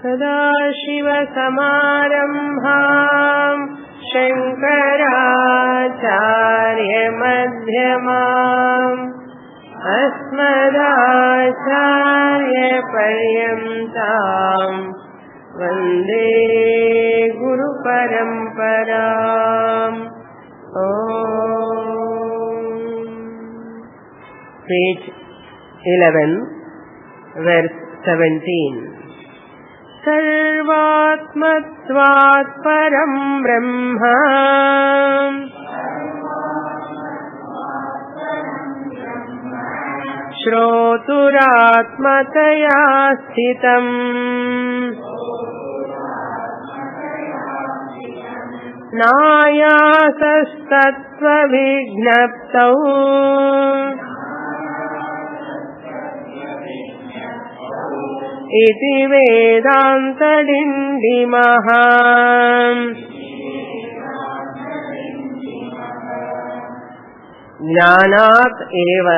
सदाशिवसमारम्भाम् शङ्कराचार्यमध्यमाम् अस्मदाचार्यपर्यन्ताम् वन्दे गुरुपरम्पराम्. Page 11, verse 17. सर्वात्मत्वात् परं ब्रह्म श्रोतुरात्मतया स्थितम् नायासस्तत्त्वविज्ञप्तौ इति वेदांत डिण्डिमः. ज्ञानात् एव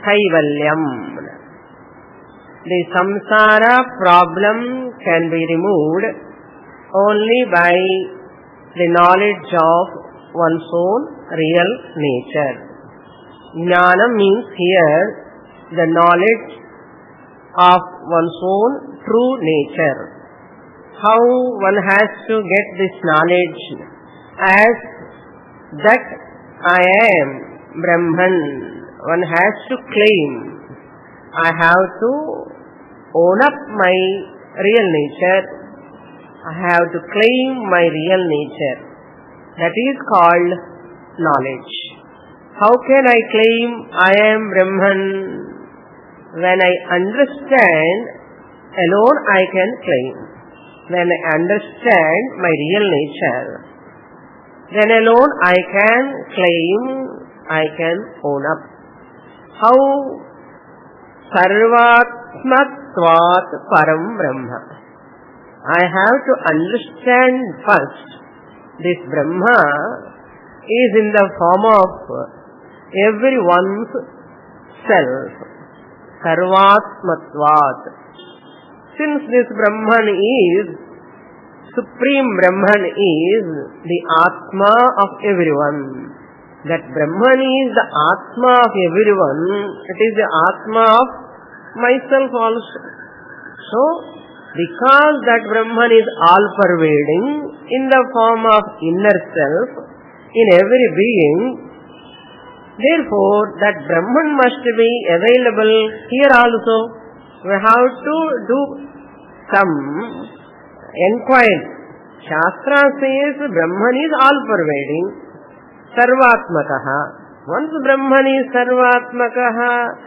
कैवल्यम्. The samsara problem can be removed only by the knowledge of one's own real nature. Jnana means here the knowledge of one's own true nature. How one has to get this knowledge? As that I am Brahman. One has to claim. I have to own up my real nature. I have to claim my real nature. That is called knowledge. How can I claim I am Brahman? When I understand, alone I can claim. When I understand my real nature, then alone I can claim, I can own up. How? Sarvatmatvat param brahma. I have to understand first, this Brahma is in the form of everyone's self. Sarvatmatvat. Since this Brahman is, Supreme Brahman is the Atma of everyone. That Brahman is the Atma of everyone. It is the Atma of myself also. So, because that Brahman is all-pervading in the form of inner self, in every being, therefore, that Brahman must be available here also. We have to do some inquiry. Shastra says Brahman is all-pervading, sarvatmakaha. Once Brahman is sarvatmakaha,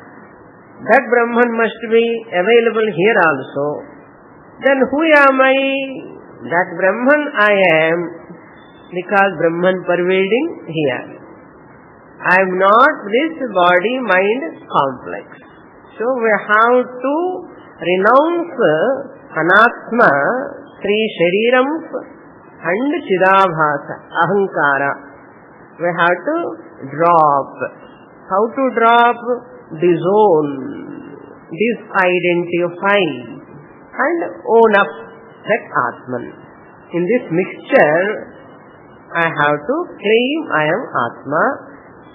that Brahman must be available here also. Then who am I? That Brahman I am, because Brahman pervading here. I am not this body-mind complex. So we have to renounce anatma, three sharirams and chidabhasa, ahankara. We have to drop. How to drop? Disown, disidentify and own up that Atman. In this mixture, I have to claim I am Atma.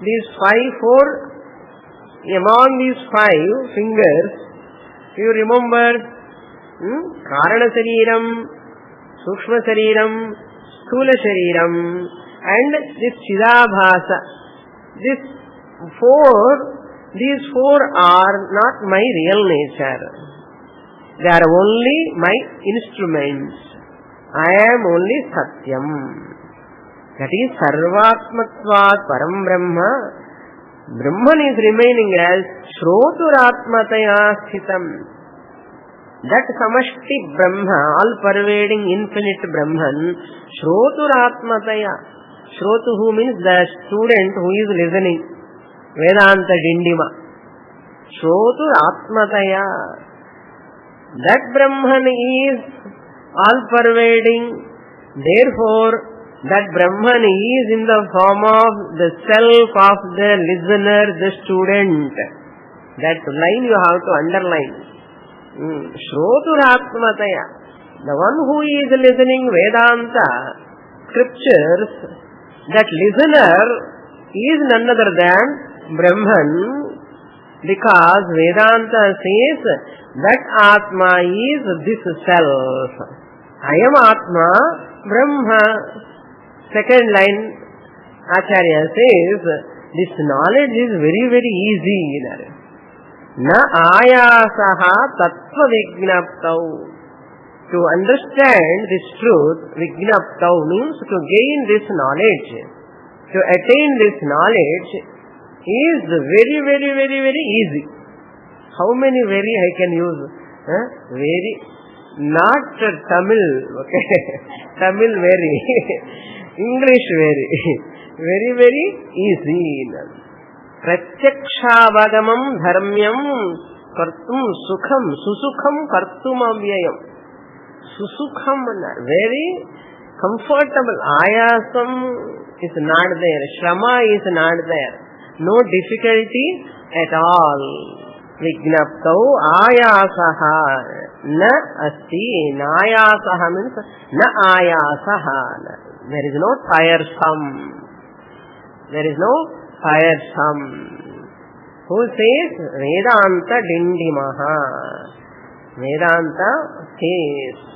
These among these 5 fingers, you remember Karana Shariram, Sukshma Shariram, Sthula Shariram, and this Chidabhasa. These four are not my real nature. They are only my instruments. I am only Satyam. That is Sarvatmatvat Param Brahma. Brahman is remaining as Shroturatmataya Sthitam. That Samashti Brahma, all-pervading infinite Brahman, Shroturatmataya. Shrotuhu means the student who is listening. Vedanta Dindima. Shroturatmataya. That Brahman is all-pervading. Therefore, that Brahman is in the form of the self of the listener, the student. That line you have to underline. Shroturatmataya. The one who is listening Vedanta scriptures, that listener is none other than Brahman, because Vedanta says that Atma is this self. I am Atma, Brahma. Second line, Acharya says, this knowledge is very, very easy. Na ayasaha tattva vignaptau. To understand this truth, vignaptau means to gain this knowledge, to attain this knowledge is very, very, very, very easy. How many very I can use? Very, not Tamil, okay? Tamil very, English very, very, very easy. Pratyakshaavagamam dharmyam kartum sukham, susukham kartum avyayam. Susukham, very comfortable. Ayasam is not there. Shrama is not there. No difficulty at all. Vignaptau ayasaha na asti. Nayasaha means na ayasaha. There is no tiresome. There is no tiresome. Who says? Vedanta Dindimaha. Vedanta says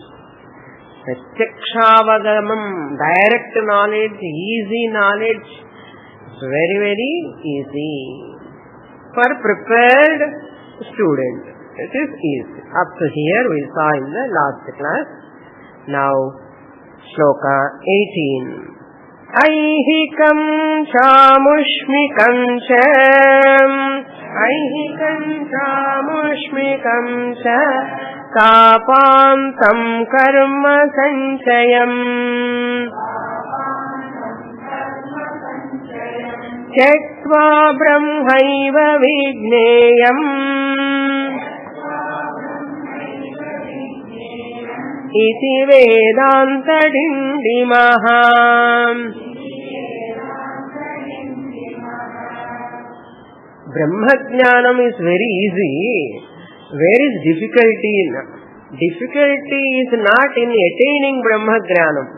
Pratyakshaavagamam, direct knowledge, easy knowledge, it's very, very easy. For prepared student, it is easy. Up to here we saw in the last class. Now, Shloka 18. Aihikam chamushmikam cha, aihikam chamushmikam cha, तापान्तं कर्म संचयम् त्यक्त्वा ब्रह्मैव विज्ञेयम् इति Vedanta डिण्डिमः. Brahmajnanam is very easy. Where is difficulty in? Difficulty is not in attaining Brahmajnanam.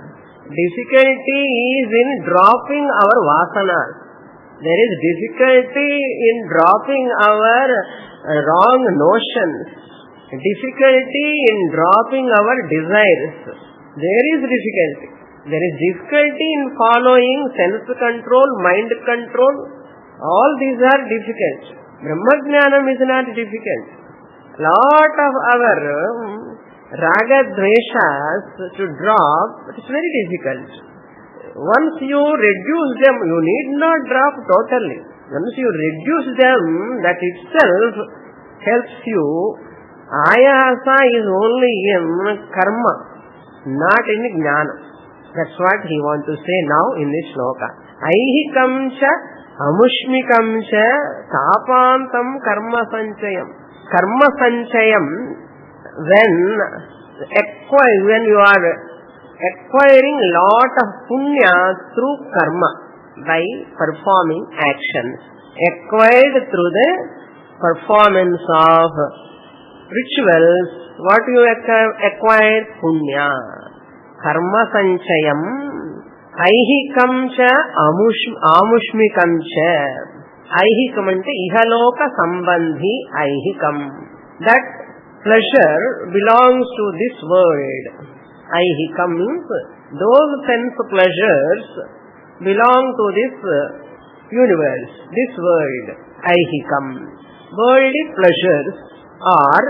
Difficulty is in dropping our vasanas. There is difficulty in dropping our wrong notions. Difficulty in dropping our desires. There is difficulty. There is difficulty in following self-control, mind control. All these are difficult. Brahmajnanam is not difficult. Lot of our raga dveshas to drop, it is very difficult. Once you reduce them, you need not drop totally. Once you reduce them, that itself helps you. Ayasa is only in karma, not in jnana. That's what he wants to say now in this shloka. Aihikam cha amushmikam cha tapantam karma sanchayam. Karma sanchayam, when you are acquiring lot of punya through karma by performing actions, acquired through the performance of rituals, what you acquire? Punya. Karma sanchayam, aihikam cha amushmikam cha. Aihikam ante ihaloka sambandhi aihikam. That pleasure belongs to this world. Aihikam means those sense pleasures belong to this universe, this world. Aihikam. Worldly pleasures are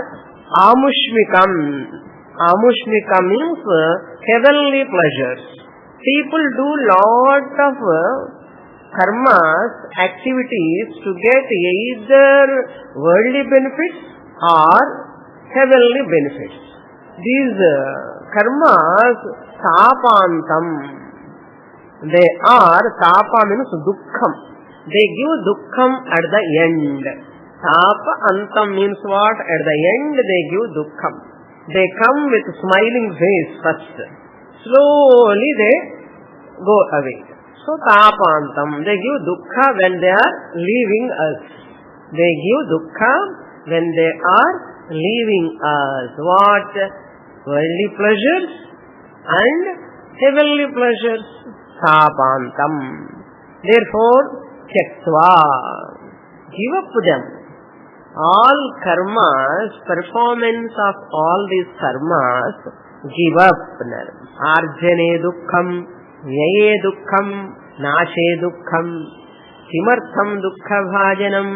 amushmikam. Amushmikam means heavenly pleasures. People do lot of karmas, activities to get either worldly benefits or heavenly benefits. These karmas, tapantam, they are, tapa means dukkham. They give dukkham at the end. Tapa antam means what? At the end they give dukkham. They come with smiling face first. Slowly they go away. So tapantam, they give dukkha when they are leaving us. They give dukkha when they are leaving us. What? worldly pleasures and heavenly pleasures. Tapantam. Therefore, tyaktva, give up them. All karmas, performance of all these karmas, give up. Arjane dukkham, vyaye dukkham, nashe dukkham, kimartham dukkha bhajanam.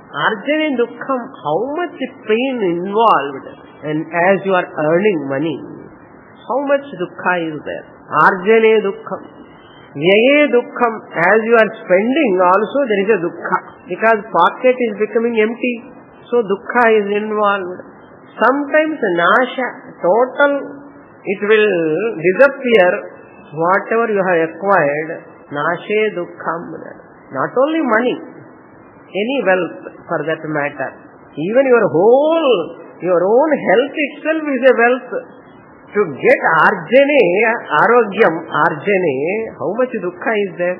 Arjane dukkham, how much pain involved, and as you are earning money, how much dukkha is there? Arjane dukkham. Vyaye dukkham, as you are spending also there is a dukkha, because pocket is becoming empty, so dukkha is involved. Sometimes nasha, total, it will disappear, whatever you have acquired, nashe dukkham. Not only money, any wealth for that matter, even your own health itself is a wealth. To get arjane, arogyam, arjane, how much dukkha is there?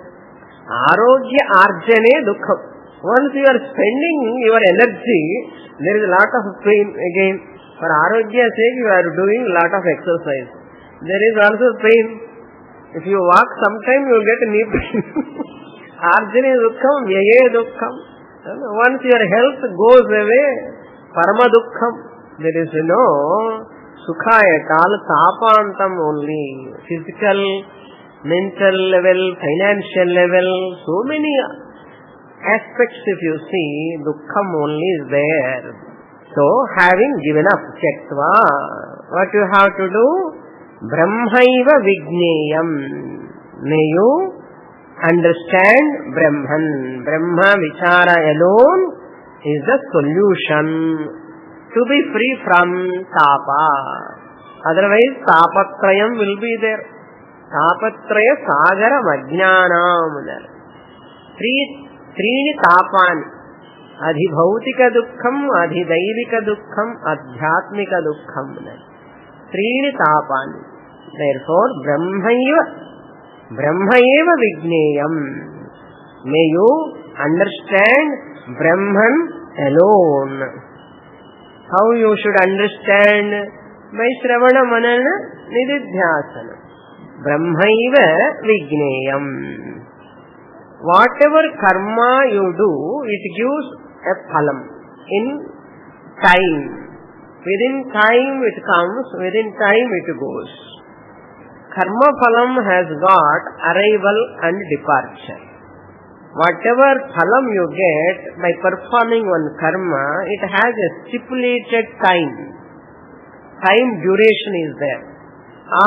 Arogya arjane dukkha. Once you are spending your energy, there is a lot of pain again. For arogya's sake, you are doing a lot of exercise. There is also pain. If you walk sometime, you will get knee pain. Arjane dukkham, vyaye dukkham. Once your health goes away, parama dukkham. There is no sukha at all, tapantam only. Physical, mental level, financial level, so many aspects if you see, dukkham only is there. So, having given up, tyaktva, what you have to do? Brahmaiva vigneyam. May you understand Brahman. Brahma vichara alone is the solution to be free from tapa. Otherwise, tapatrayam will be there. Tapatraya sagaram ajnanam. Three tapani. Adhibhautika dukkham, adhidaivika dukkham, adhyatmika dukkham. Three tapani. Therefore, Brahmaiva vigneyam. May you understand Brahman alone. How you should understand? By Shravana Manana Nididhyasana. Brahmaiva Vigneyam. Whatever karma you do, it gives a phalam in time. Within time it comes, within time it goes. Karma phalam has got arrival and departure. Whatever phalam you get by performing one karma, it has a stipulated time. Time duration is there.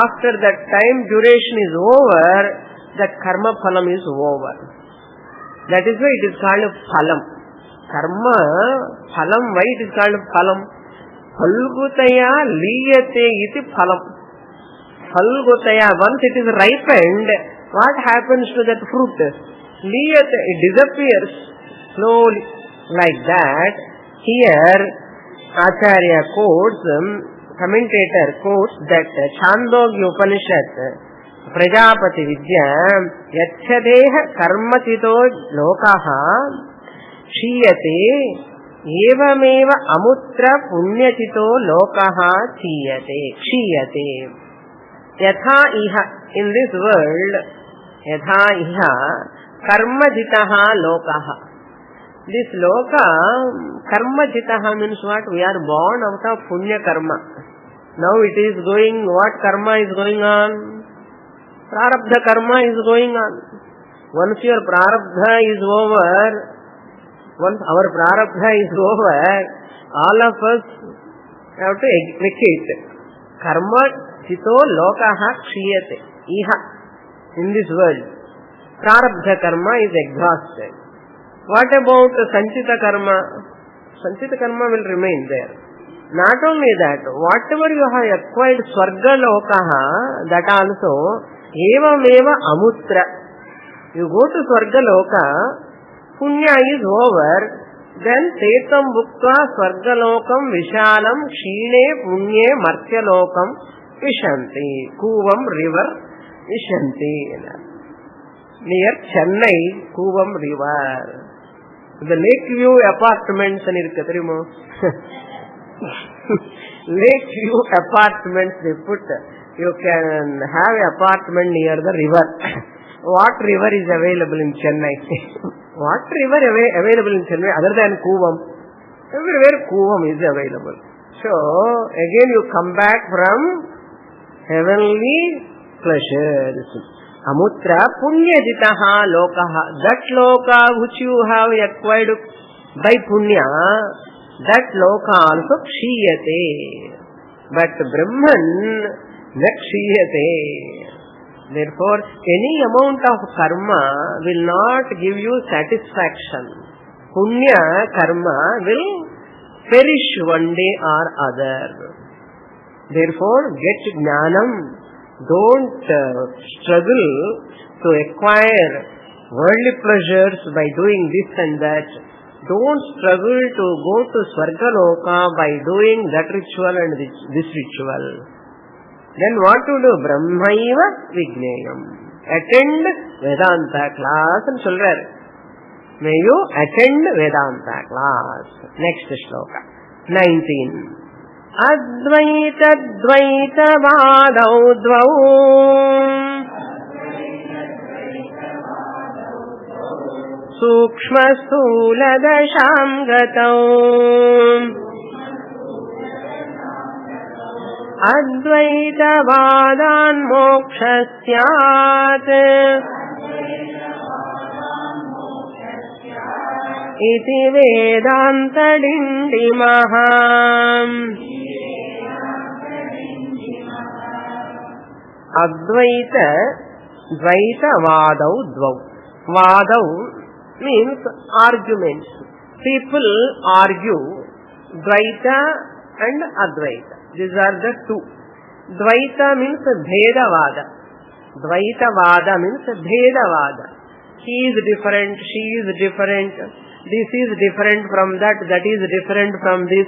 After that time duration is over, that karma phalam is over. That is why it is called phalam. Karma phalam, why it is called phalam? Phalgutaya liyate iti phalam. Phalgutaya, once it is ripened, what happens to that fruit? Liyate, it disappears slowly. Like that, here Acharya quotes, commentator quotes that Chandogya Upanishad, Prajapati Vidya, Yachadeha karmachito lokaha chiyate evameva amutra punyachito lokaha chiyate. Yatha iha, in this world, yatha iha karmajitaha lokaha. This loka, karmajitaha means what? We are born out of punya karma. Now it is going, what karma is going on? Prarabdha karma is going on. Once your prarabdha is over, once our prarabdha is over, all of us have to execute. Karma chito lokaha kshiyate. Iha, in this world. Prarabdha karma is exhausted. What about sanchita karma? Sanchita karma will remain there. Not only that, whatever you have acquired swarga lokaha, that also, evameva amutra. You go to swarga loka, punya is over, then tetam bhukta swarga lokam vishalam kshine punye martya lokam vishanti. Kuvam river vishanti. Near Chennai, Kuvam river. The Lakeview apartments and irukku theriyuma. Lakeview apartments they put. You can have an apartment near the river. What river is available in Chennai? What river available in Chennai other than Kuvam? Everywhere Kuvam is available. So, again you come back from heavenly pleasures. Amutra punyajitaha lokaha. That loka which you have acquired by punya, that loka also kshiyate. But Brahman nakshiyate. Therefore, any amount of karma will not give you satisfaction. Punya karma will perish one day or other. Therefore, get jnanam. Don't struggle to acquire worldly pleasures by doing this and that. Don't struggle to go to Swargaloka by doing that ritual and this ritual. Then what to do? Brahmaiva Vigneyam. Attend Vedanta class and children. May you attend Vedanta class. Next shloka. 19. Advaita Dvaita Vadau Dvau Sukshma Sthula Dasham Gatau Advaita Vadan Mokshasyat Iti Vedanta Dindima. Advaita Dvaita Vadau Dvau. Vadau means arguments. People argue Dvaita and Advaita. These are the two. Dvaita means Bhedavada. Dvaita Vada means Bhedavada. He is different, she is different, this is different from that, that is different from this.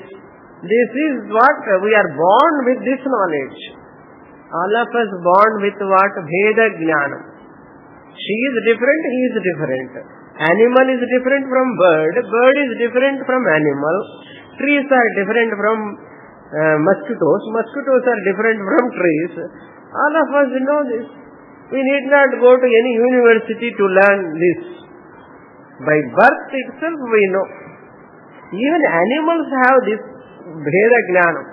This is what we are born with, this knowledge. All of us born with what? Bheda Jnanam. She is different, he is different. Animal is different from bird, bird is different from animal. Trees are different from mosquitoes, mosquitoes are different from trees. All of us know this. We need not go to any university to learn this. By birth itself we know. Even animals have this Bheda Jnanam.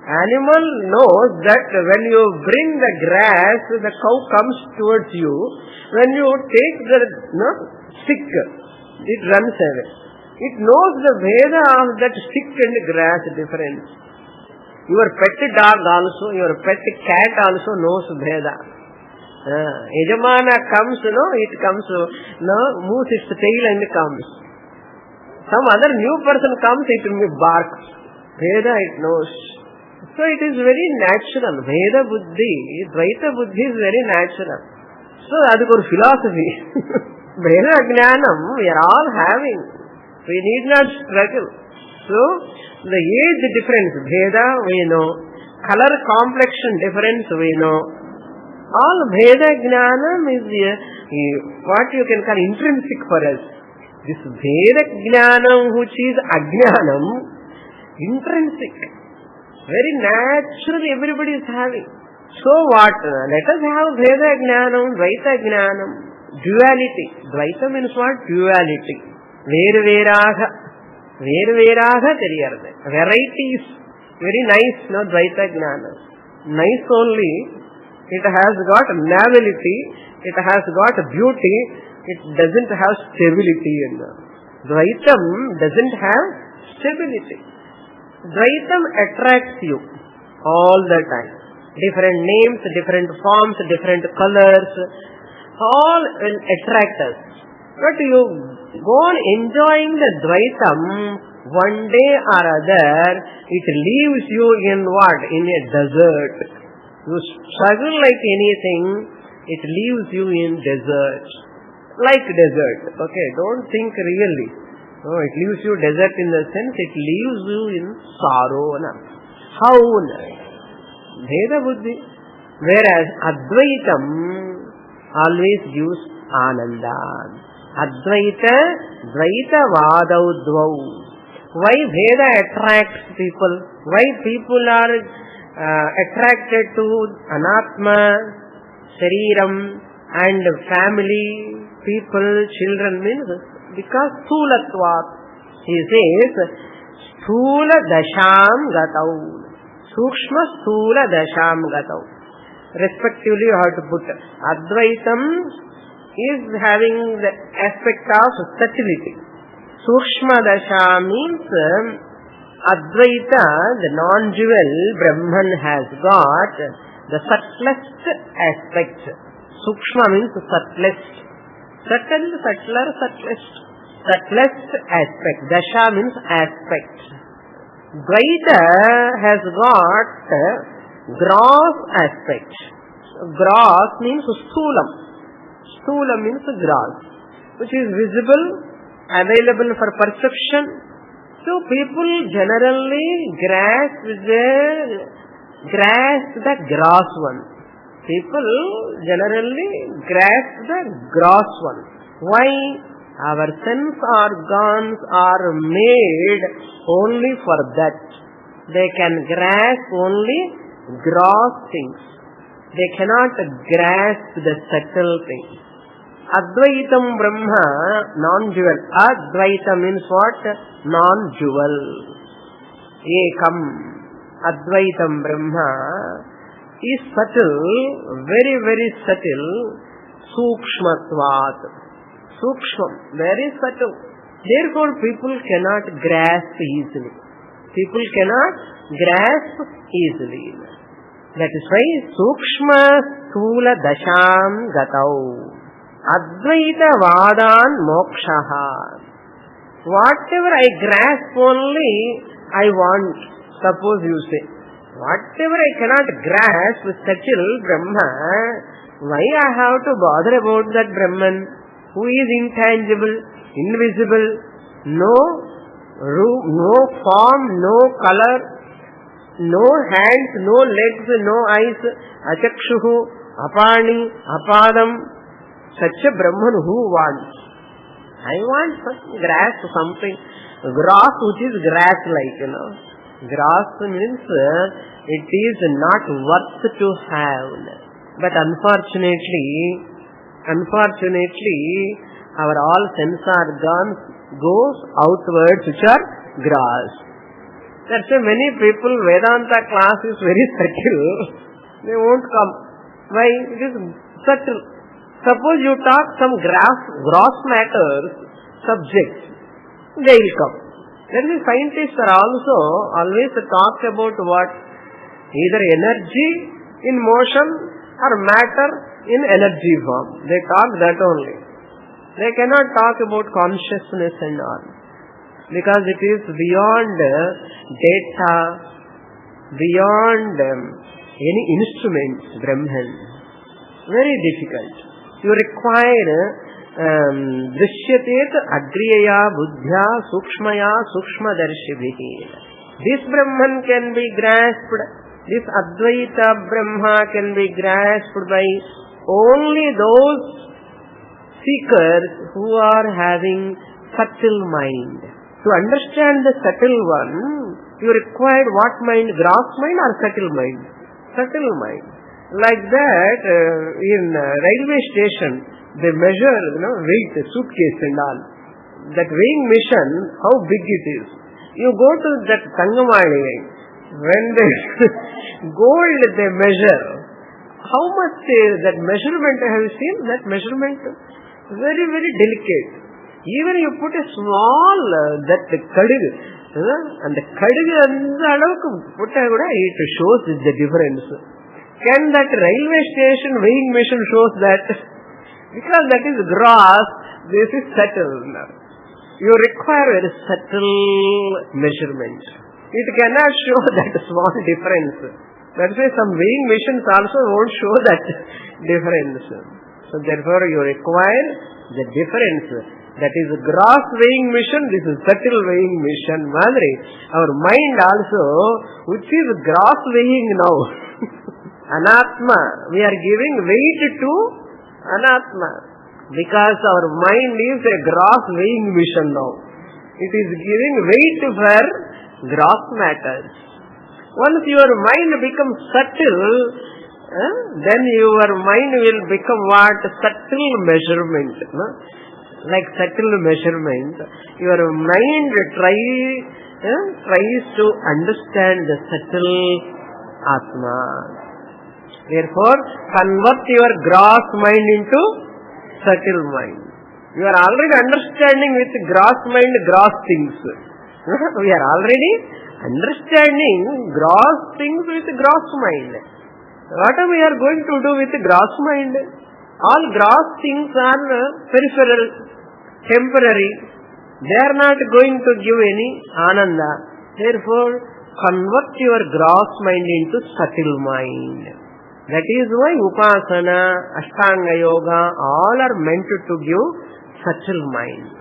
Animal knows that when you bring the grass, the cow comes towards you. When you take the stick, it runs away. It knows the Bheda of that stick and grass difference. Your pet dog also, your pet cat also knows Bheda. Yajamana comes, it comes, moves its tail and comes. Some other new person comes, it will bark. Veda it knows. So it is very natural. Veda Buddhi, Dvaita Buddhi is very natural. So that is our philosophy. Veda Jnanam we are all having. We need not struggle. So the age difference, Veda we know. Color complexion difference we know. All Veda Jnanam is what you can call intrinsic for us. This Veda Jnanam which is Ajnanam, intrinsic. Very naturally everybody is having. So what? Let us have Veda Jnanam, Dvaita Jnanam. Duality. Dvaita means what? Duality. Vera-veraga. Vera-veraga teriyarde. Varieties. Very nice, Dvaita Jnanam. Nice only. It has got novelty, it has got beauty, it doesn't have stability. Dvaitam doesn't have stability. Dvaitam attracts you all the time. Different names, different forms, different colors, all will attract us. But you go on enjoying the Dvaitam, one day or other, it leaves you in what? In a desert. You struggle like anything, it leaves you in desert. Like desert. Okay, don't think really. No, it leaves you desert in the sense it leaves you in sorrow. How? Veda Buddhi. Whereas Advaitam always gives Ananda. Advaita, Dvaita Vadau Dvau. Why Veda attracts people? Why people are attracted to Anatma, Shariram and family, people, children, means because Sthulatvat. He says, Sthula Dasham Gatau, Sukshma Sthula Dasham Gatau. Respectively, you have to put Advaitam is having the aspect of subtlety. Sukshma Dasha means Advaita, the non-dual Brahman has got the subtlest aspect. Sukshma means subtlest. Subtle, subtler, subtlest. Subtlest aspect. Dasha means aspect. Dvaita has got gross aspect. Gross means sthulam. Sthulam means gross, which is visible, available for perception. So people generally grasp the gross one. People generally grasp the gross one. Why? Our sense organs are made only for that. They can grasp only gross things. They cannot grasp the subtle things. Advaitam Brahma, non-dual. Advaita means what? Non-dual. Ekam. Advaitam Brahma is subtle, very, very subtle. Sukshmatvat. Sukshma, very subtle. Therefore, people cannot grasp easily. People cannot grasp easily. That is why Sukshma Sthula Dasham Gatau. Advaita Vadan Mokshaha. Whatever I grasp only, I want. Suppose you say, whatever I cannot grasp with subtle Brahma, why I have to bother about that Brahman who is intangible, invisible, no form, no color, no hands, no legs, no eyes, achakshuhu, apani, apadam. Such a Brahman who wants? I want to grasp something, grass which is grass-like, Grass means it is not worth to have. But unfortunately, our all sense organs goes outwards, which are grass. That's why many people, Vedanta class is very subtle. They won't come. Why? It is subtle. Suppose you talk some gross matters, subjects, they will come. Then the scientists are also always talk about what? Either energy in motion or matter in energy form. They talk that only. They cannot talk about consciousness and all. Because it is beyond data, beyond any instruments, Brahman. Very difficult. You require Drishyatet Agriyaya Buddhya Sukshmaya Sukshmadarshibhihi. This Brahman can be grasped, this Advaita Brahma can be grasped by only those seekers who are having subtle mind. To understand the subtle one, you require what mind? Gross mind or subtle mind? Subtle mind. Like that, in railway station, they measure, weight, suitcase and all. That weighing machine, how big it is. You go to that Tangamani, when they gold they measure, how much that measurement, have you seen that measurement? Very, very delicate. Even you put a small, that kadig, and the kadig it shows the difference. Can that railway station weighing machine shows that? Because that is gross, this is subtle. You require a subtle measurement. It cannot show that small difference. That's why some weighing machines also won't show that difference. So therefore you require the difference. That is a gross weighing machine, this is subtle weighing machine. Madri, our mind also, which is gross weighing now. Anatma, we are giving weight to Anatma. Because our mind is a gross weighing machine now. It is giving weight for gross matters. Once your mind becomes subtle, then your mind will become what? Subtle measurement. No? Like subtle measurement. Your mind tries to understand the subtle Atma. Therefore, convert your gross mind into subtle mind. You are already understanding with gross mind gross things. We are already understanding gross things with gross mind. What we are going to do with gross mind? All gross things are peripheral, temporary. They are not going to give any ananda. Therefore, convert your gross mind into subtle mind. That is why Upasana, Ashtanga Yoga, all are meant to give subtle mind.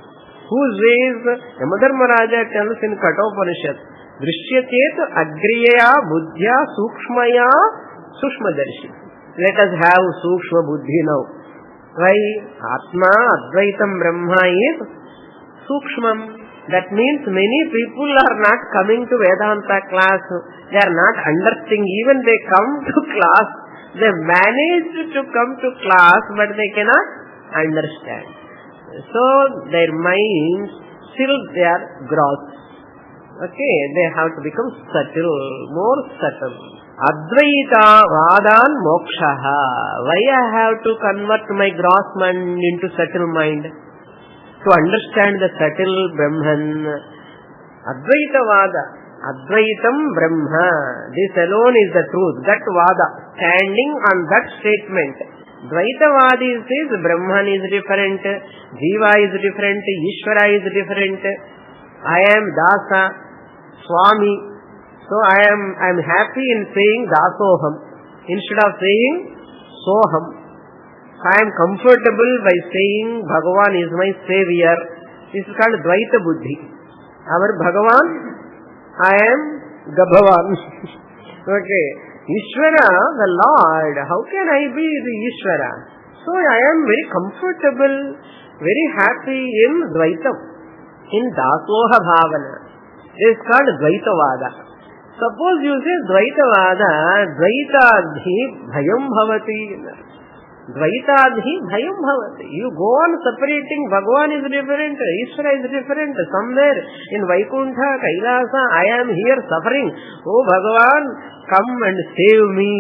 Who says, Yamadharmaraja tells in Kathopanishad, Drishyachet agriyaya buddhya sukshmaya sushmadarshi. Let us have sukshma buddhi now. Why? Atma Advaitam Brahma is sukshmam. That means many people are not coming to Vedanta class. They are not understanding. Even they come to class, they manage to come to class, but they cannot understand. So their minds still they are gross. Okay, they have to become subtle, more subtle. Advaita vadan mokshaha. Why I have to convert my gross mind into subtle mind? To understand the subtle Brahman. Advaita vada. Advaitam Brahma. This alone is the truth. That vada. Standing on that statement. Dvaitavadi says Brahman is different, Jiva is different, Ishvara is different. I am Dasa, Swami. So I am happy in saying Dasoham instead of saying Soham. I am comfortable by saying Bhagavan is my savior. This is called Dvaita Buddhi. Our Bhagavan, I am Gabhavan. Okay. Ishvara, the Lord, how can I be the Ishvara? So I am very comfortable, very happy in Dvaitam, in Dasoha Bhavana. This is called Dvaitavada. Suppose you say Dvaitavada, Dvaitadhi Bhayam Bhavati. Dvaitadhi Bhayam Bhavati. You go on separating, Bhagavan is different, Ishvara is different. Somewhere in Vaikuntha, Kailasa, I am here suffering. Oh Bhagavan, come and save me.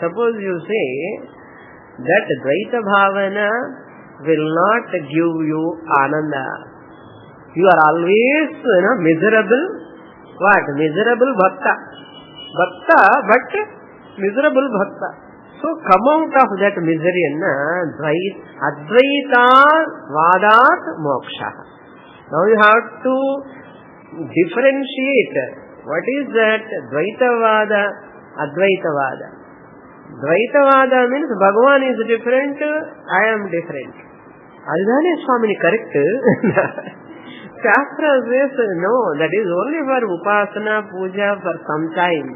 Suppose you say that Dvaita Bhavana will not give you Ananda. You are always miserable. What? Miserable Bhakta. Bhakta, but miserable Bhakta. So come out of that misery. Advaita Vadat Moksha. Now you have to differentiate. What is that? Dvaitavada, Advaitavada. Dvaitavada means Bhagavan is different, I am different. Adhane SWAMINI correct? Shastra says no, that is only for Upasana, Puja for some time,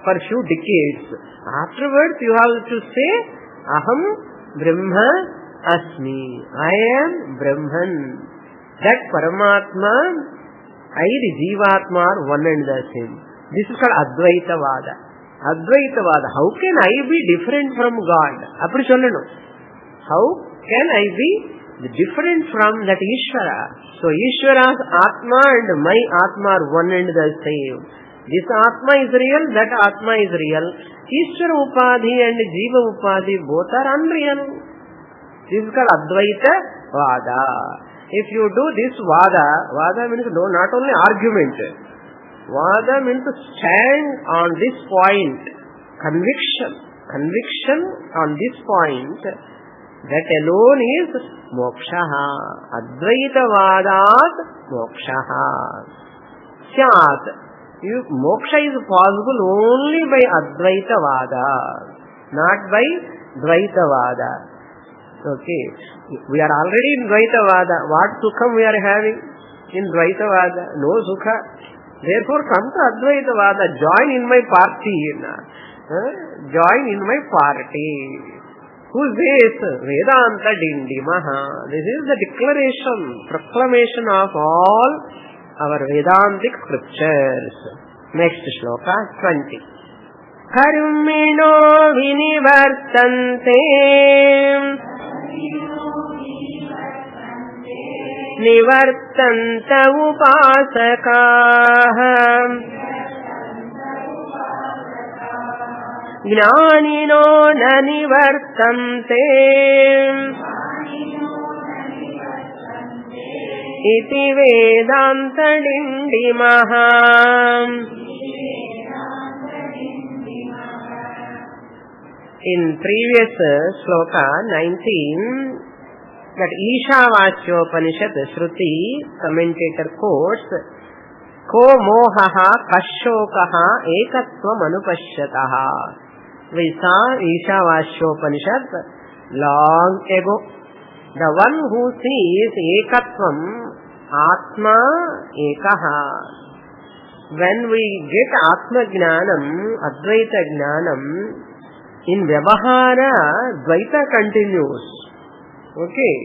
for few decades. Afterwards you have to say, Aham Brahma Asmi. I am Brahman. That Paramatma, I, the Jivatma are one and the same. This is called Advaitavada. Advaitavada. How can I be different from God? Appadi sollano. How can I be different from that Ishvara? So Ishvara's Atma and my Atma are one and the same. This Atma is real, that Atma is real. Ishvara Upadhi and Jiva Upadhi both are unreal. This is called Advaita Vada. If you do this Vada means not only argument. Vada means to stand on this point. Conviction on this point. That alone is Mokshaha. Advaita Vadat Mokshaha. Syat. Moksha is possible only by Advaita Vada, not by Dvaita Vada. Okay. We are already in Dvaita Vada. What Sukham we are having in Dvaita Vada? No Sukha. Therefore come to Advaita Vada. Join in my party. Join in my party. Who says Vedanta Dindima? This is the declaration, proclamation of all our Vedantic scriptures. Next shloka 20. Karmino vinivartante nivartanta upasakaha gnanino na nivartante iti Vedanta Dindimaha. In previous shloka 19, that Ishavachyopanishad Shruti commentator quotes, Ko mohaha kashokaha ekatvam anupashyataha. We saw Ishavachyopanishad long ago. The one who sees ekatvam, atma ekaha. When we get atma jnanam, advaita jnanam, in vyavahara, dvaita continues. Okay.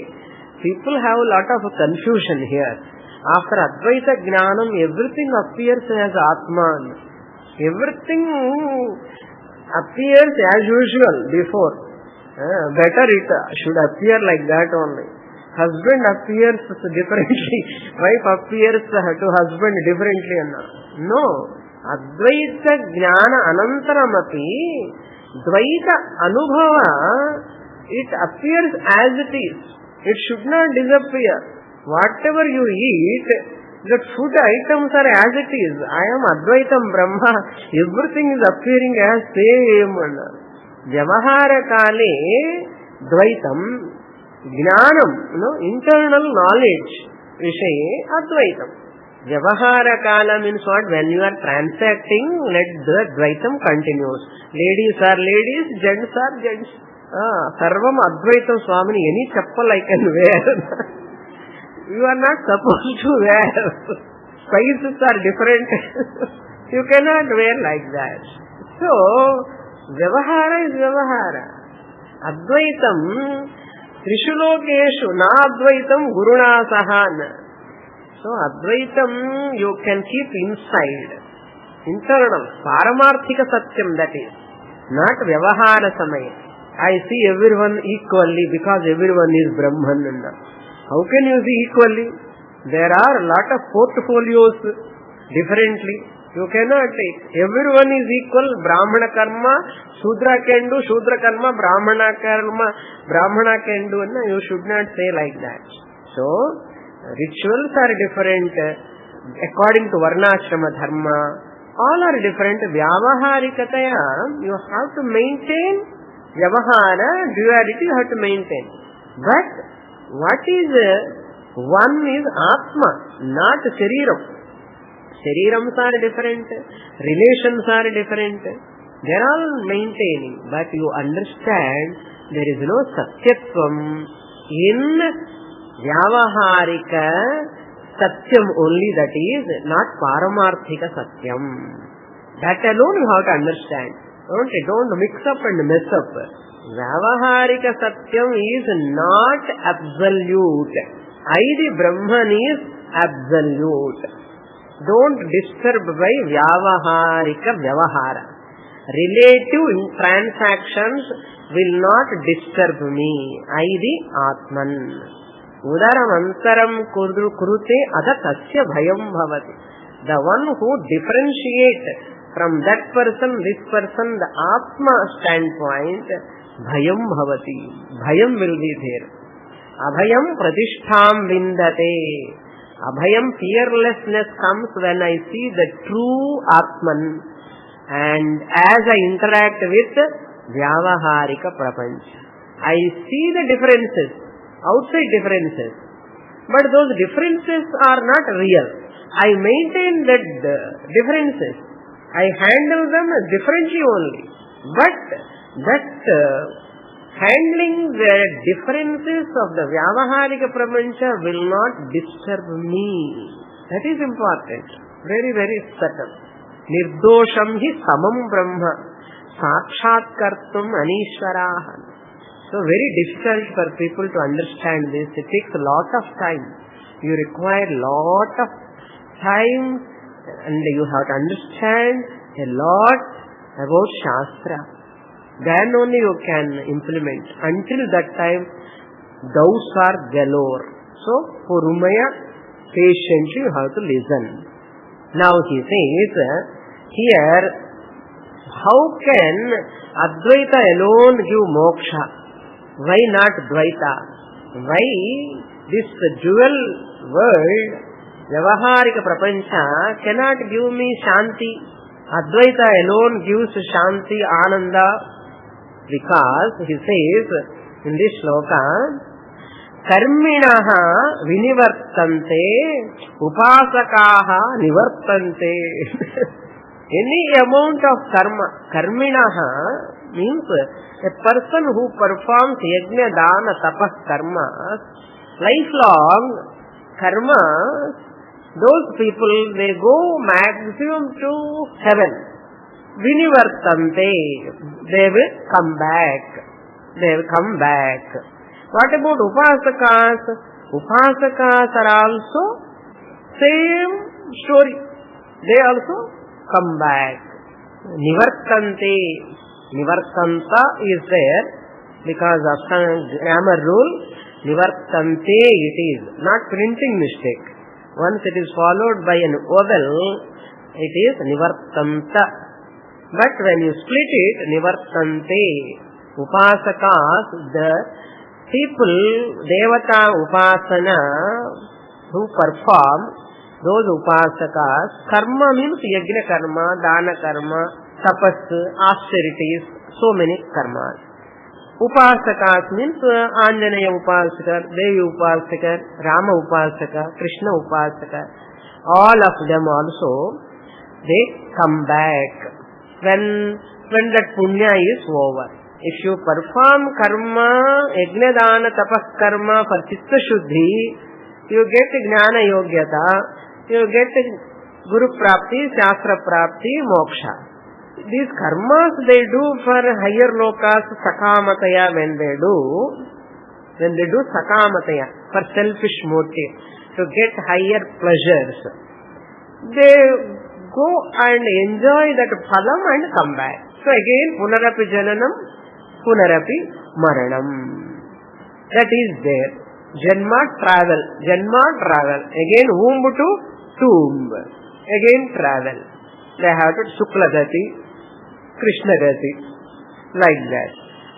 People have a lot of confusion here. After advaita jnanam, everything appears as atman. Everything appears as usual before. Better it should appear like that only. Husband appears differently. Wife appears to husband differently. No. Advaita jnana anantaramapi dvaita anubhava, it appears as it is. It should not disappear. Whatever you eat, the food items are as it is. I am Advaitam Brahma. Everything is appearing as same. Vyavahara kale dvaitam jnanam, internal knowledge vishaye advaitam. Vyavahara kala means what? When you are transacting, let the dvaitam continues. Ladies are ladies, gents are gents. Sarvam advaitam Swamini. Any chappal I can wear. You are not supposed to wear. Sizes are different. You cannot wear like that. So, Vyavahara is Vyavahara. Advaitam Trishu Lokeshu Na Advaitam Guruna Sahana. So Advaitam you can keep inside. Internal. Paramarthika Satyam, that is. Not Vyavahara Samaya. I see everyone equally because everyone is Brahman. How can you see equally? There are a lot of portfolios differently. You cannot take. Everyone is equal. Brahmana karma, Shudra can do, Shudra karma, Brahmana karma, Brahmana can do. No, you should not say like that. So, rituals are different according to Varnashrama Dharma. All are different. Vyavaharikataya, you have to maintain Vyavahara, duality you have to maintain. But, what is one is Atma, not Shariram. Sharirams are different, relations are different. They are all maintaining. But you understand there is no Satyatvam in Vyavaharika Satyam only, that is not Paramarthika Satyam. That alone you have to understand. Don't mix up and mess up. Vyavaharika Satyam is not absolute. Aidi Brahman is absolute. Don't disturb by Vyavaharika Vyavahara. Relative transactions will not disturb me. Aidi Atman. Udaram antaram kurute adatasya bhayam bhavati. The one who differentiates from that person, this person, the Atma standpoint, bhayam bhavati. Bhayam will be there. Abhayam pratishtham vindate. Abhayam, fearlessness comes when I see the true Atman and as I interact with Vyavaharika Prapancha. I see the differences, outside differences, but those differences are not real. I maintain that differences. I handle them differently only. But that handling the differences of the Vyavaharika Prapancha will not disturb me. That is important. Very, very subtle. Nirdosham hi samam brahma sakshat kartum anishvaraha. So So very difficult for people to understand this. It takes a lot of time. You require a lot of time and you have to understand a lot about Shastra. Then only you can implement. Until that time, doubts are galore. So, Purumaya, patiently you have to listen. Now he says, here, how can Advaita alone give moksha? Why not Dvaita? Why this dual world, Vyavaharika Prapancha, cannot give me Shanti? Advaita alone gives Shanti, Ananda, because he says in this shloka, Karminaha vinivartante, upasakaha nivartante. Any amount of karma, karminaha means a person who performs yajna, dana, tapas, karma, lifelong karma, those people, they go maximum to heaven. Vinivartante, they will come back. They will come back. What about upasakas? Upasakas are also same story. They also come back. Nivartante. Nivartanta is there because of some grammar rule. Nivartante it is. Not printing mistake. Once it is followed by an vowel, it is nivartanta. But when you split it, nivartante. Upasakas, the people, Devata Upasana, who perform, those Upasakas, karma means yajna karma, dana karma, tapas, austerities, so many karmas. Upasakas means Anjanaya Upasaka, Devi Upasaka, Rama Upasaka, Krishna Upasaka. All of them also, they come back when that punya is over. If you perform karma, yajna dana tapas karma for chitta shuddhi, you get jnana yogyata, you get guru prapti, shastra prapti, moksha. These karmas they do for higher lokas, sakamataya when they do sakamataya for selfish motive, to get higher pleasures. They go and enjoy that phalam and come back. So again, punarapi jananam, punarapi maranam. That is there. Janma travel. Again womb to tomb. Again travel. They have to Shukla Gati, Krishna Gati. Like that.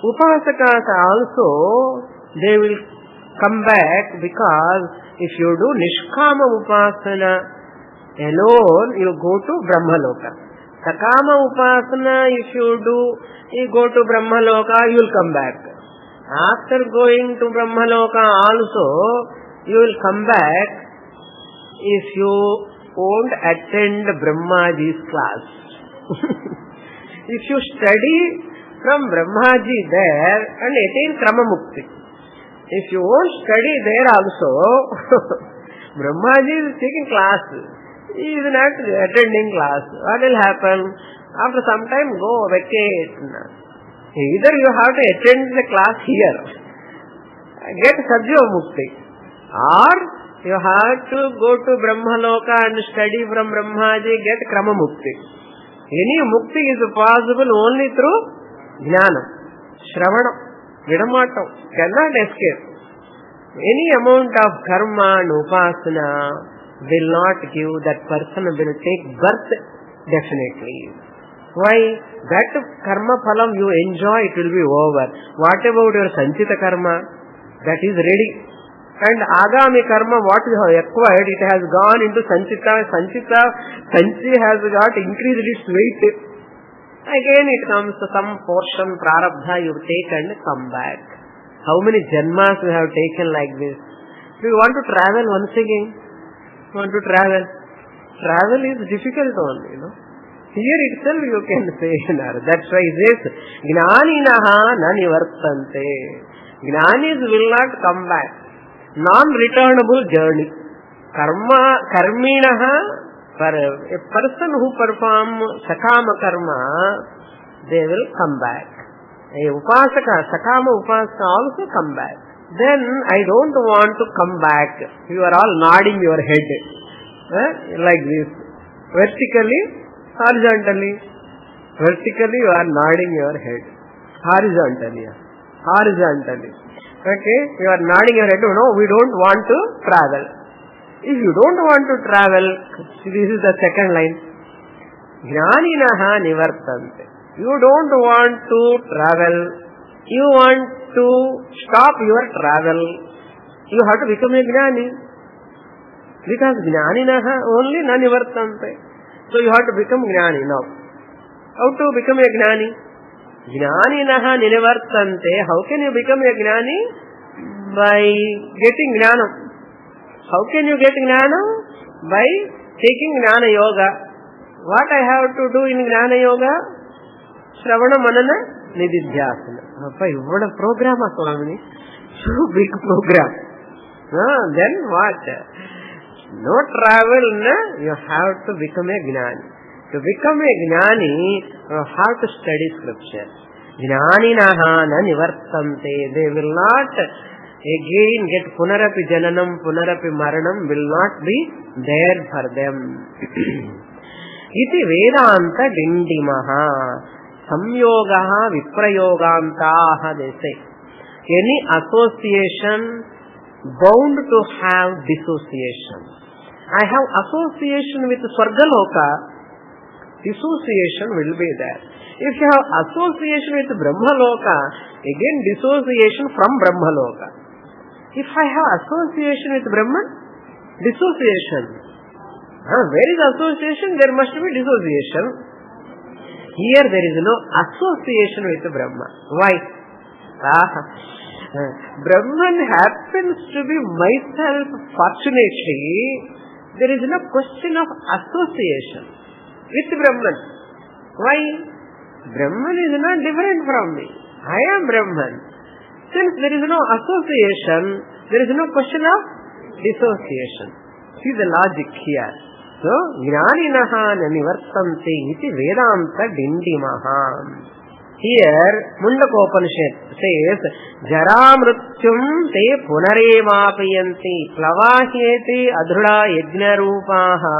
Upasakas also, they will come back because if you do Nishkama Upasana alone, you go to Brahmaloka. Sakama Upasana, if you go to Brahmaloka, you will come back. After going to Brahmaloka also, you will come back if you won't attend Brahmaji's class. If you study from Brahmaji there and attain Krama Mukti. If you won't study there also, Brahmaji is taking class. He is not attending class. What will happen? After some time, go vacate. Either you have to attend the class here, get Sadhya Mukti, or you have to go to Brahmaloka and study from Brahmaji, get Krama Mukti. Any Mukti is possible only through Jnana, Shravana, Vidamatam, cannot escape. Any amount of karma and upasana will not give, that person will take birth definitely. Why? That karma phalam you enjoy, it will be over. What about your sanchita karma? That is ready. And agami karma, what you have acquired, it has gone into sanchita. Sanchi has got increased its weight. Again it comes to some portion, prarabdha you take and come back. How many janmas you have taken like this? Do you want to travel once again? Want to travel? Travel is difficult only, Here itself you can say, that's why it says, Gnaninaha na nivartante. Gnanis will not come back. Non-returnable journey. Karminaha, for a person who perform sakama karma, they will come back. A upasaka, sakama upasaka also come back. Then I don't want to come back. You are all nodding your head. Like this. Vertically, horizontally. Vertically you are nodding your head. Horizontally. Horizontally. Okay? You are nodding your head. No, we don't want to travel. If you don't want to travel, this is the second line. Jnaninaha nivartante. You don't want to travel. You want to stop your travel. You have to become a jnani. Because jnaninaha only na nivartante. So you have to become jnani now. How to become a jnani? Jnaninaha nivartante. How can you become a jnani? By getting jnanam. How can you get jnana? By taking jnana yoga. What I have to do in jnana yoga? Shravana manana nididhyasana. What a program, Swamini. So big program. Then what? No travel, you have to become a jnani. To become a jnani, you have to study scripture. Jnaninaha na nivartante. They will not again get punarapi jananam, punarapi maranam will not be there for them. Iti Vedanta Dindimaha Samyogaha Viprayogantaha, they say. Any association bound to have dissociation. I have association with Swargaloka, dissociation will be there. If you have association with Brahmaloka, again dissociation from Brahmaloka. If I have association with Brahman, dissociation. Where is association? There must be dissociation. Here there is no association with Brahma. Why? Brahman happens to be myself. Fortunately, there is no question of association with Brahman. Why? Brahman is not different from me. I am Brahman. Since there is no association, there is no question of dissociation. See the logic here. So, jnaninaha nivartante iti Vedanta Dindimaha. Here, Mundakopanishad says, Jaramrutyum te punaremapayanti plavaheti adhruda yajna rupaha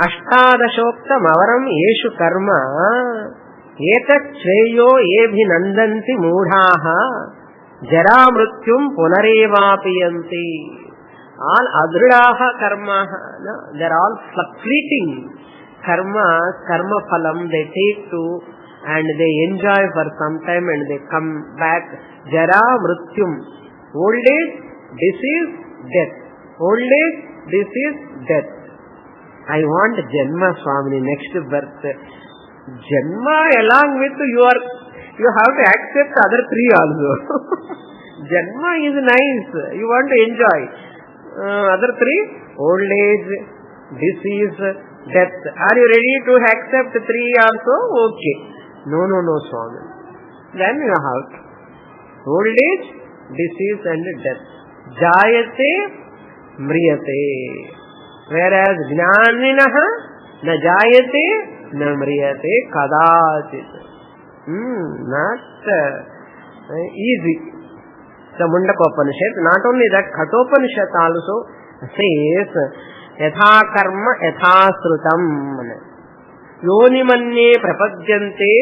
ashtadashoktam avaram yeshu karma etat shreyo ebhinandanti moodhaha jaramrutyum punaremapayanti. All adhrudaha karmaha, they are all fleeting. Karma phalam, they take to and they enjoy for some time and they come back. Jara mrityum, old age, disease, death. Old age, disease, death. I want Janma, Swamini, next birth. Janma along with you have to accept other three also. Janma is nice, you want to enjoy. Other three, old age, disease, death. Are you ready to accept three also? Okay. No, Swami. Then you have old age, disease and death. Jayate, mriyate. Whereas jnaninaha na jayate, na mriyate kadachit. Not easy. The Mundakopanishad, not only that, Katopanishad also says, Yatha karma yatha srutam. Yonimanye prapadyante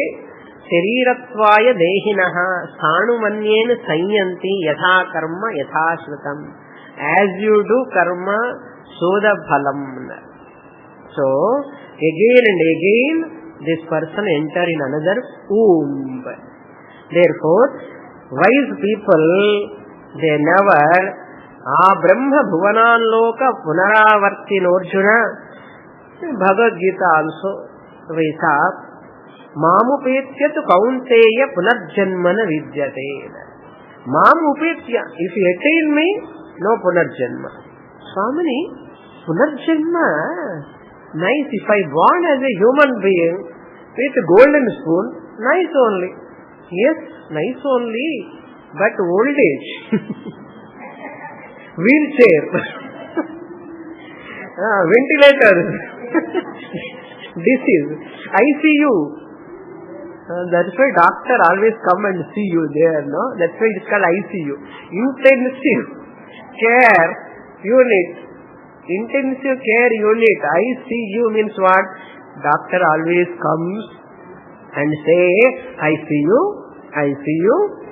sharirattvaya dehinaha sanumanyena sanyanti yatha karma yatha srutam. As you do karma, so the phalam. So, again and again, this person enter in another womb. Therefore, wise people, they never Brahma Bhuvananloka Punaravartinorjuna. Bhagavad Gita also we saw Mamupetya tu kaunteya punarjanmana vidyate. Mamupetya, if you attain me, no punarjanma. Swamini, punarjanma, nice. If I born as a human being with a golden spoon, nice only. Yes, nice only, but old age. Wheelchair, ventilator, disease, ICU, That's why doctor always come and see you there, no? That's why it's called ICU. Intensive Care Unit. Intensive Care Unit. ICU means what? Doctor always comes and say, I see you, I see you.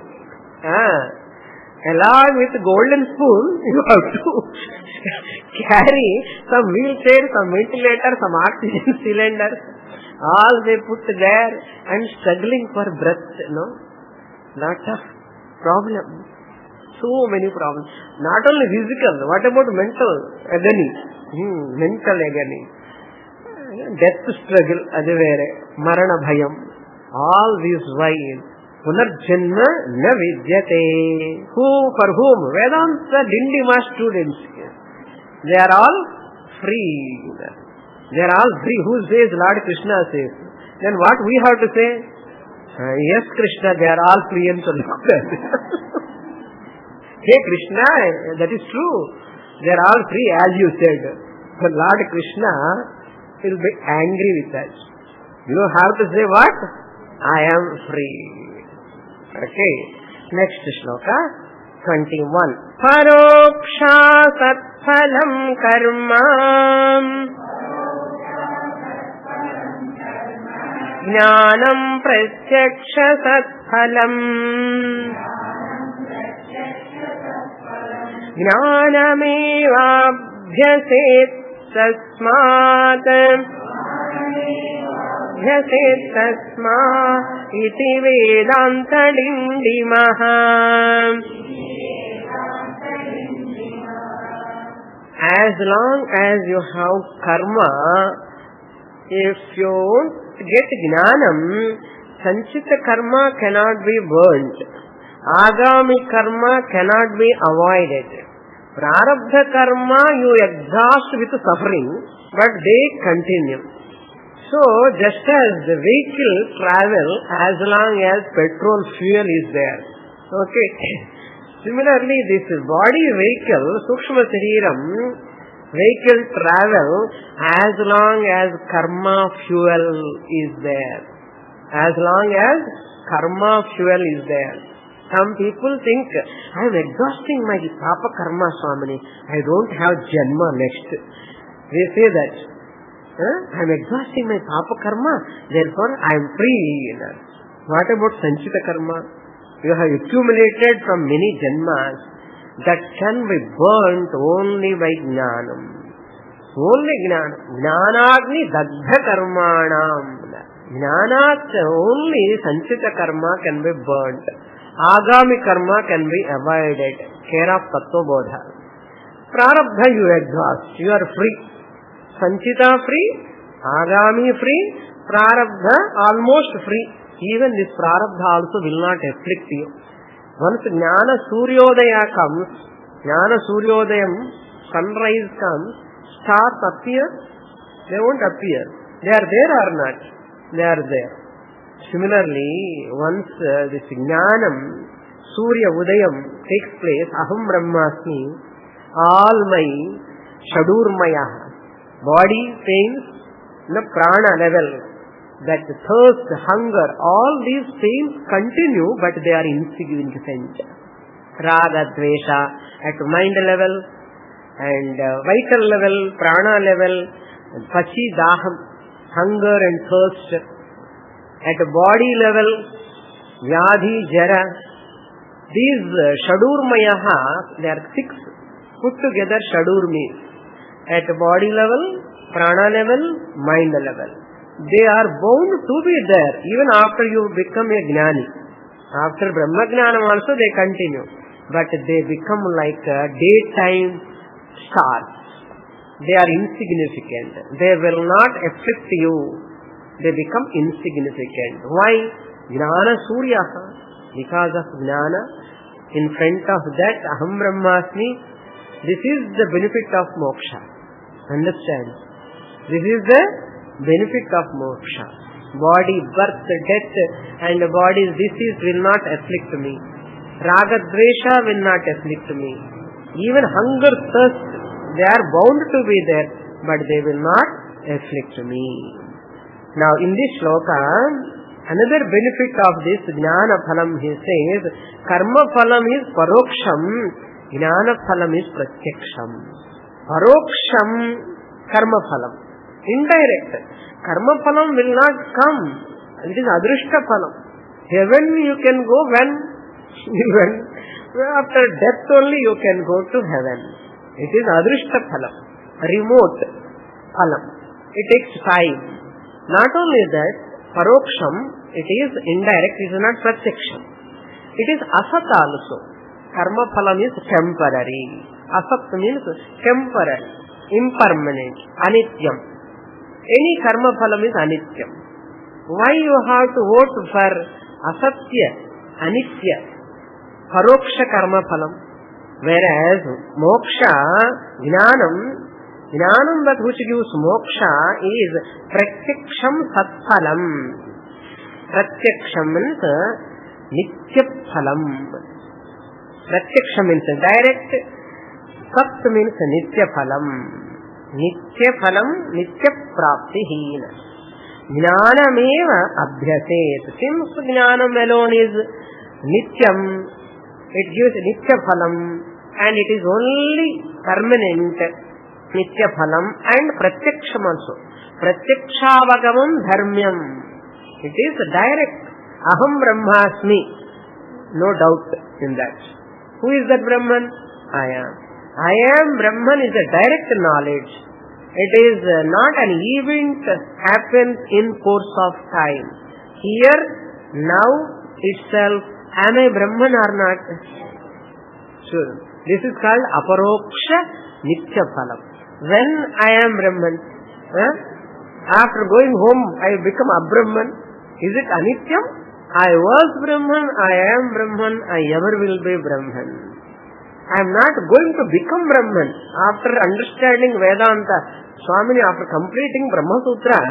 Along with golden spoon, you have to carry some wheelchair, some ventilator, some oxygen cylinder. All they put there and struggling for breath, no? Lot of problems. So many problems. Not only physical, what about mental agony? Mental agony. Death struggle, adivere, marana bhayam. All these why? Punarjanma na vidyate. Who, for whom? Vedanta Dindima students. They are all free. They are all free. Who says? Lord Krishna says. Then what we have to say? Yes, Krishna, they are all free and so Hey Krishna, that is true. They are all free as you said. But Lord Krishna will be angry with us. You have to say what? I am free. Okay. Next shloka, 21. Paroksha satphalam karma jnanam pratyaksha satphalam jnanamevabhyaset tasmat tasma iti Vedanta Dindima. As long as you have karma, if you get jnanam, sanchita karma cannot be burnt. Agami karma cannot be avoided. Prarabdha karma you exhaust with suffering, but they continue. So, just as the vehicle travel as long as petrol fuel is there. Okay. Similarly, this body vehicle, Sukshma Shariram, vehicle travel as long as karma fuel is there. As long as karma fuel is there. Some people think, I am exhausting my papa karma, Swamini. I don't have janma next. They say that. I am exhausting my papa karma, therefore I am free. What about sanchita karma? You have accumulated from many janmas that can be burnt only by jnanam. Only jnanam. Jnanagni dagdha karmanam. Jnanat only sanchita karma can be burnt. Agami karma can be avoided. Care of tattva bodha. Prarabdha you exhaust. You are free. Sanchita free, Agami free, Prarabdha almost free. Even this Prarabdha also will not afflict you. Once Jnana Suryodaya comes, Jnana Suryodayam, sunrise comes, stars appear, they won't appear. They are there or not? They are there. Similarly, once this Jnanam, Surya Udayam takes place, Aham Brahmasmi, all my Shadurmaya, body pains, the prana level, that thirst, hunger, all these pains continue, but they are insignificant. Raga, dvesha at mind level and vital level, prana level, pachi, daham, hunger and thirst. At body level, vyadhi, jara. These shadurmayaha, they are 6 put together shadurmi. At body level, prana level, mind level. They are bound to be there even after you become a jnani. After Brahma Jnanam also they continue. But they become like daytime stars. They are insignificant. They will not afflict you. They become insignificant. Why? Jnana Suryaha. Because of Jnana, in front of that Aham Brahmasmi, this is the benefit of moksha. Understand? This is the benefit of moksha. Body, birth, death and body's disease will not afflict me. Raga, dvesha will not afflict me. Even hunger, thirst, they are bound to be there, but they will not afflict me. Now in this shloka, Another benefit of this jnana phalam, he says, karma phalam is paroksham, jnana phalam is pratyaksham. Paroksham karma phalam, indirect. Karma phalam will not come. It is adrushta phalam. Heaven you can go when after death only you can go to heaven. It is adrushta phalam, remote phalam. It takes time. Not only that, paroksham, it is indirect, it is not pratyaksham. It is asat also. Karma phalam is temporary. Asat means temporary, impermanent, anityam. Any karma phalam is anityam. Why you have to vote for asatya, anitya, paroksha karma phalam? Whereas moksha, jnanam that which gives moksha is pratyaksham satphalam. Pratyaksham means nitya phalam. Pratyaksham means direct, sat means nitya phalam. Nitya phalam, nitya prapti. Jnanameva abhyaset. Since jnanam alone is nityam, it gives nitya phalam and it is only permanent nitya phalam and pratyaksham also. Pratyakshaavagamam dharmyam. It is direct. Aham brahmasmi. No doubt in that. Who is that Brahman? I am. I am Brahman is a direct knowledge. It is not an event happens in course of time. Here, now itself, am I Brahman or not? Sure. This is called aparoksha nitya phalam. When I am Brahman, after going home, I become Abrahman. Is it anityam? I was Brahman, I am Brahman, I ever will be Brahman. I am not going to become Brahman. After understanding Vedanta, SWAMINI, after completing Brahma Sutra,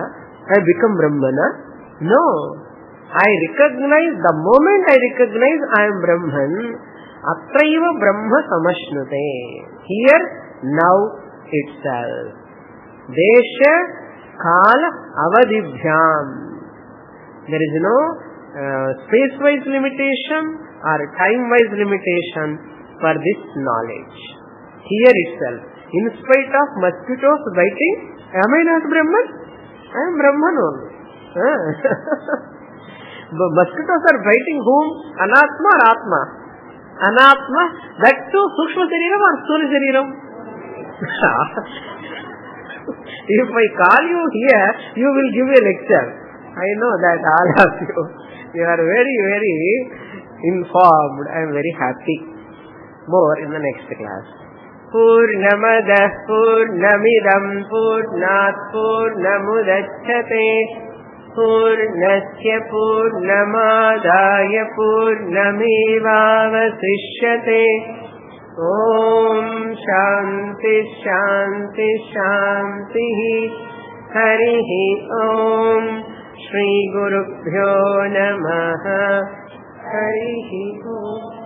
I become Brahmana? No. I recognize, the moment I recognize I am Brahman, atraiva Brahma samashnute. Here, now itself. Desha kala avadibhyam. There is no space-wise limitation or time-wise limitation for this knowledge. Here itself, in spite of mosquitoes biting, am I not Brahman? I am Brahman only. Mosquitoes are biting whom? Anatma or Atma? Anatma, that too Sukshma Shariram or Sthula Shariram? If I call you here, you will give a lecture. I know that all of you. You are very, very informed. I am very happy. More in the next class. Purnamada Purnamidam Purnat Purnamudachyate Purnasya Purnamadaya Purnamevavasishyate. Om Shanti Shanti Shanti. Harihi Om. Shri Gurubhyo Namaha. Harihi Om.